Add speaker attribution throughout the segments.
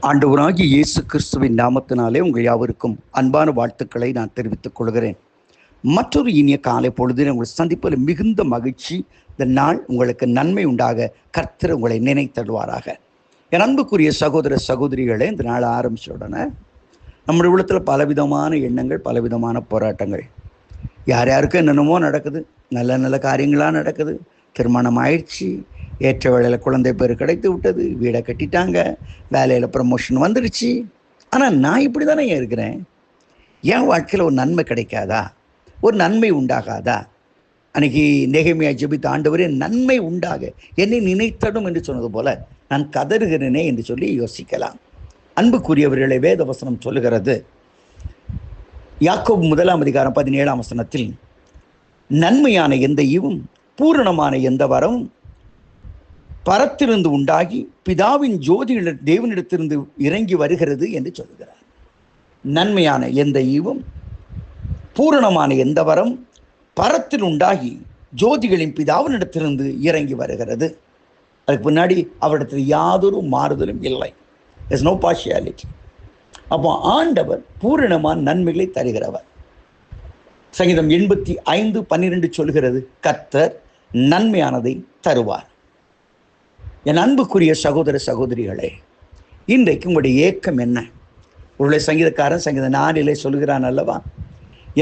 Speaker 1: ஆண்டவராகிய இயேசு கிறிஸ்துவின் நாமத்தினாலே உங்கள் யாவருக்கும் அன்பான வாழ்த்துக்களை நான் தெரிவித்துக் கொள்கிறேன். மற்றொரு இனிய காலை பொழுது உங்களை சந்திப்பதில் மிகுந்த மகிழ்ச்சி. இந்த நாள் உங்களுக்கு நன்மை உண்டாக கர்த்தர் உங்களை நினைத்தடுவாராக. என் அன்புக்குரிய சகோதர சகோதரிகளே, இந்த நாள் ஆரம்பிச்ச உடனே நம்முடைய உள்ளத்தில் பலவிதமான எண்ணங்கள், பலவிதமான போராட்டங்கள். யார் யாருக்கும் என்னென்னமோ நடக்குது. நல்ல நல்ல காரியங்களாக நடக்குது. திருமணம் ஆயிடுச்சு, ஏற்ற வேலையில் குழந்தை பேர் கிடைத்து விட்டது, வீடை கட்டிட்டாங்க, வேலையில் ப்ரமோஷன் வந்துடுச்சு. ஆனால் நான் இப்படி தானே இருக்கிறேன். என் வாழ்க்கையில் ஒரு நன்மை கிடைக்காதா? ஒரு நன்மை உண்டாகாதா? அன்னைக்கு நெகேமியா ஜெபித்த ஆண்டவரே நன்மை உண்டாக என்னை நினைத்தடும் என்று சொன்னது போல நான் கதறுகிறேனே என்று சொல்லி யோசிக்கலாம். அன்புக்குரியவர்களை வேத வசனம் சொல்லுகிறது, யாக்கோபு 1:17 நன்மையான எந்த ஈவும் பூரணமான எந்த வரமும் பரத்திலிருந்து உண்டாகி பிதாவின் ஜோதியிட தேவனிடத்திலிருந்து இறங்கி வருகிறது என்று சொல்கிறார். நன்மையான எந்த ஈவும் பூரணமான எந்த வரம் பரத்தில் உண்டாகி ஜோதிகளின் பிதாவினிடத்திலிருந்து இறங்கி வருகிறது. அதுக்கு முன்னாடி அவரிடத்தில் யாதொரு மாறுதலும் இல்லை. there's no partiality. அப்போ ஆண்டவர் பூரணமான நன்மைகளை தருகிறவர். சங்கீதம் 85:12 சொல்கிறது, கர்த்தர் நன்மையானதை தருவார். என் அன்புக்குரிய சகோதர சகோதரிகளே, இன்றைக்கு உங்களுடைய ஏக்கம் என்ன? உங்களுடைய சங்கீதக்காரன் சங்கீத 4 சொல்கிறான் அல்லவா,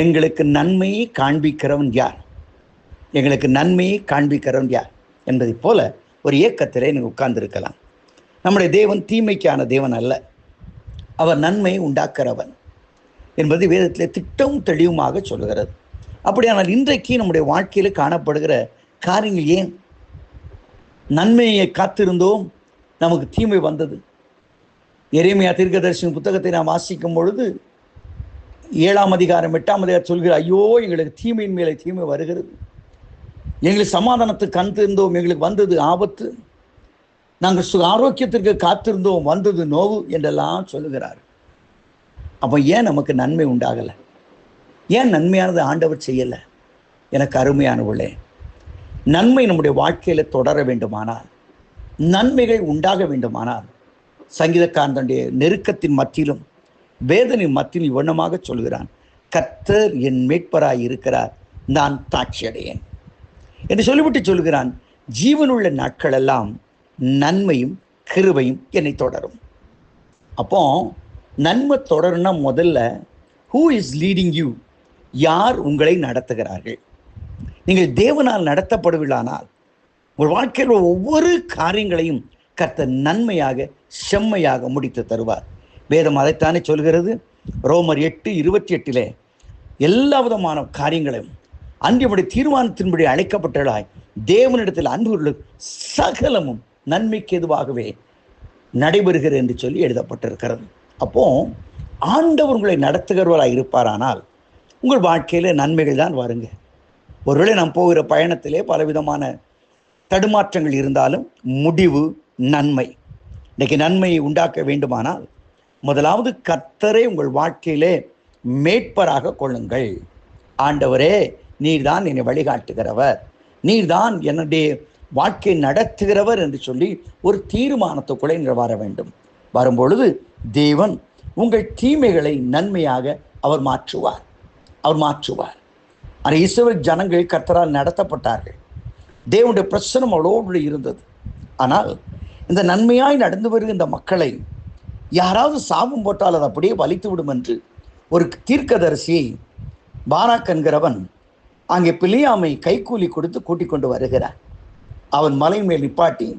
Speaker 1: எங்களுக்கு நன்மையை காண்பிக்கிறவன் யார், எங்களுக்கு நன்மையை காண்பிக்கிறவன் யார் என்பதை போல ஒரு ஏக்கத்திலே நீங்கள் உட்கார்ந்திருக்கலாம். நம்முடைய தேவன் தீமைக்கான தேவன் அல்ல, அவர் நன்மையை உண்டாக்குறவன் என்பது வேதத்தில் திட்டமும் தெளிவுமாக சொல்கிறது. அப்படியானால் இன்றைக்கு நம்முடைய வாழ்க்கையில் காணப்படுகிற காரியங்கள் ஏன்? நன்மையை காத்திருந்தோம், நமக்கு தீமை வந்தது. எரேமியா தீர்க்கதரிசியின் புத்தகத்தை நாம் வாசிக்கும் பொழுது 7 அதிகாரம் 8 சொல்கிற, ஐயோ எங்களுக்கு தீமையின் மேலே தீமை வருகிறது, எங்களுக்கு சமாதானத்துக்கு காத்திருந்தோம், எங்களுக்கு வந்தது ஆபத்து, நாங்கள் ஆரோக்கியத்திற்கு காத்திருந்தோம், வந்தது நோவு என்றெல்லாம் சொல்லுகிறார். அப்போ ஏன் நமக்கு நன்மை உண்டாகலை? ஏன் நன்மையானது ஆண்டவர் செய்யலை? எனக்கு அருமையானவர்களே, நன்மை நம்முடைய வாழ்க்கையில் தொடர வேண்டுமானால், நன்மைகள் உண்டாக வேண்டுமானால், சங்கீதக்காரன் தன்னுடைய நெருக்கத்தின் மத்தியிலும் வேதனையின் மத்தியில் இவ்வண்ணமாக சொல்கிறான், கர்த்தர் என் மீட்பராய் இருக்கிறார், நான் தாட்சி அடையேன் என்று சொல்லிவிட்டு சொல்கிறான், ஜீவனுள்ள நாட்கள் எல்லாம் நன்மையும் கிருபையும் என்னை தொடரும். அப்போ நன்மை தொடரும்னா முதல்ல ஹூ இஸ் லீடிங் யூ? யார் உங்களை நடத்துகிறார்கள்? நீங்கள் தேவனால் நடத்தப்படுவீர்களானால் உங்கள் வாழ்க்கையில் ஒவ்வொரு காரியங்களையும் கர்த்தர் நன்மையாக செம்மையாக முடித்து தருவார். வேதம் அதைத்தானே சொல்கிறது. ரோமர் 8:28 எல்லா விதமான காரியங்களையும் அன்றைய தீர்மானத்தின்படி அழைக்கப்பட்டதாய் தேவனிடத்தில் அன்புள்ள சகலமும் நன்மைக்கு எதுவாகவே நடைபெறுகிறது என்று சொல்லி எழுதப்பட்டிருக்கிறது. அப்போ ஆண்டவர் உங்களை நடத்துகிறவராக இருப்பாரானால் உங்கள் வாழ்க்கையில் நன்மைகள் தான் வருங்க. ஒருவேளை நாம் போகிற பயணத்திலே பலவிதமான தடுமாற்றங்கள் இருந்தாலும் முடிவு நன்மை. இன்றைக்கு நன்மையை உண்டாக்க வேண்டுமானால் முதலாவது கர்த்தரை உங்கள் வாழ்க்கையிலே மேட்பராக கொள்ளுங்கள். ஆண்டவரே, நீர்தான் என்னை வழிகாட்டுகிறவர், நீர்தான் என்னுடைய வாழ்க்கை நடத்துகிறவர் என்று சொல்லி ஒரு தீர்மானத்துக்குள்ளே நீங்கள் வர வேண்டும். வரும்பொழுது தேவன் உங்கள் தீமைகளை நன்மையாக அவர் மாற்றுவார். ஆனால் இஸ்ரவேல் ஜனங்கள் கர்த்தரால் நடத்தப்பட்டார்கள். தேவனுடைய பிரசனம் அவளோடு இருந்தது. ஆனால் இந்த நன்மையாய் நடந்து வருகிற இந்த மக்களை யாராவது சாபம் போட்டால் அது அப்படியே வலித்து விடும் என்று ஒரு தீர்க்கதரிசியை பாராக் என்கிறவன் அங்கே பிலியாமை கைக்கூலி கொடுத்து கூட்டிக் கொண்டு வருகிறார். அவன் மலை மேல் நிப்பாட்டி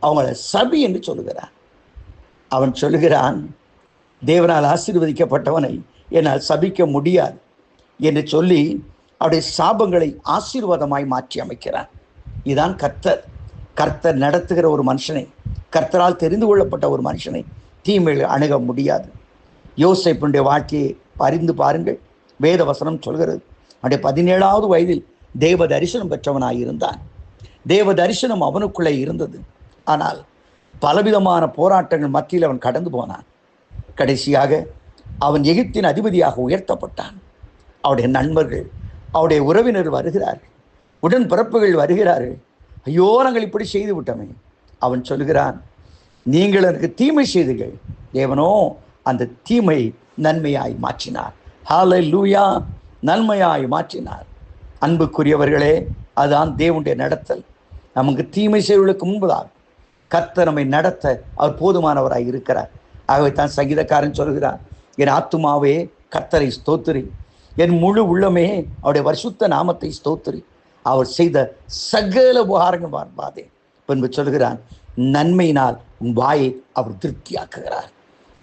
Speaker 1: அவங்கள சபி என்று சொல்லுகிறான். அவன் சொல்லுகிறான், தேவனால் ஆசீர்வதிக்கப்பட்டவனை என்னால் சபிக்க முடியாது என்று சொல்லி அவருடைய சாபங்களை ஆசீர்வாதமாய் மாற்றி அமைக்கிறான். இதுதான் கர்த்தர் நடத்துகிற ஒரு மனுஷனை, கர்த்தரால் தெரிந்து கொள்ளப்பட்ட ஒரு மனுஷனை தீமையில் அணுக முடியாது. யோசேப்பினுடைய வாழ்க்கையை அறிந்து பாருங்கள். வேத வசனம் சொல்கிறது, அவனுடைய 17வது வயதில் தேவ தரிசனம் பெற்றவனாய் இருந்தான். தேவ தரிசனம் அவனுக்குள்ளே இருந்தது. ஆனால் பலவிதமான போராட்டங்கள் மத்தியில் அவன் கடந்து போனான். கடைசியாக அவன் எகிப்தின் அதிபதியாக உயர்த்தப்பட்டான். அவருடைய நண்பர்கள், அவருடைய உறவினர்கள் வருகிறார்கள், உடன்பிறப்புகள் வருகிறார்கள். ஐயோ, நாங்கள் இப்படி செய்து விட்டோமே. அவன் சொல்கிறான், நீங்கள் எனக்கு தீமை செய்தீர்கள், தேவனோ அந்த தீமை நன்மையாய் மாற்றினார். ஹல்லேலூயா! நன்மையாய் மாற்றினார். அன்புக்குரியவர்களே, அதுதான் தேவனுடைய நடத்தல். நமக்கு தீமை செய்வதற்கு முன்பதாக கர்த்தர் நம்மை நடத்த அவர் போதுமானவராய் இருக்கிறார். ஆகவே தான் சங்கீதக்காரன் சொல்கிறார், என் ஆத்துமாவே கர்த்தரை ஸ்தோத்திரி, என் முழு உள்ளமே அவருடைய பரிசுத்த நாமத்தை ஸ்தோத்திரி, அவர் செய்த சகல உபகாரங்கள் பார்ப்பாதே. பின்பு சொல்கிறான், நன்மையினால் உன் வாயை அவர் திருப்தியாக்குகிறார்.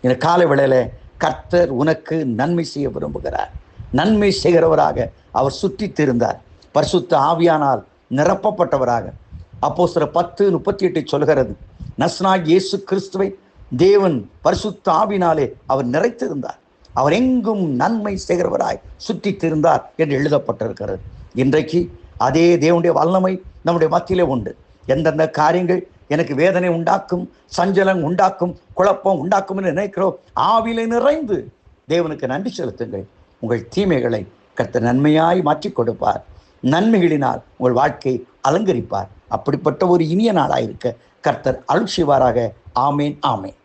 Speaker 1: இந்த காலை வேளையில கர்த்தர் உனக்கு நன்மை செய்ய விரும்புகிறார். நன்மை செய்கிறவராக அவர் சுற்றித் திருந்தார். பரிசுத்த ஆவியானால் நிரப்பப்பட்டவராக. அப்போஸ்தலர் 10:38 சொல்கிறது, நசரேயனாகிய இயேசு கிறிஸ்துவை தேவன் பரிசுத்த ஆவியினாலே அவர் நிறைத்திருந்தார். அவர் எங்கும் நன்மை செய்கிறவராய் சுற்றித் திருந்தார் என்று எழுதப்பட்டிருக்கிறது. இன்றைக்கு அதே தேவனுடைய வல்லமை நம்முடைய மத்தியிலே உண்டு. எந்தெந்த காரியங்கள் எனக்கு வேதனை உண்டாக்கும், சஞ்சலம் உண்டாக்கும், குழப்பம் உண்டாக்கும் என்று நினைக்கிறோம், ஆவியிலே நிறைந்து தேவனுக்கு நன்றி செலுத்துங்கள். உங்கள் தீமைகளை கர்த்தர் நன்மையாய் மாற்றிக் கொடுப்பார். நன்மைகளினால் உங்கள் வாழ்க்கை அலங்கரிப்பார். அப்படிப்பட்ட ஒரு இனிய நாளாயிருக்க கர்த்தர் அருள் செய்வாராக. ஆமேன், ஆமேன்.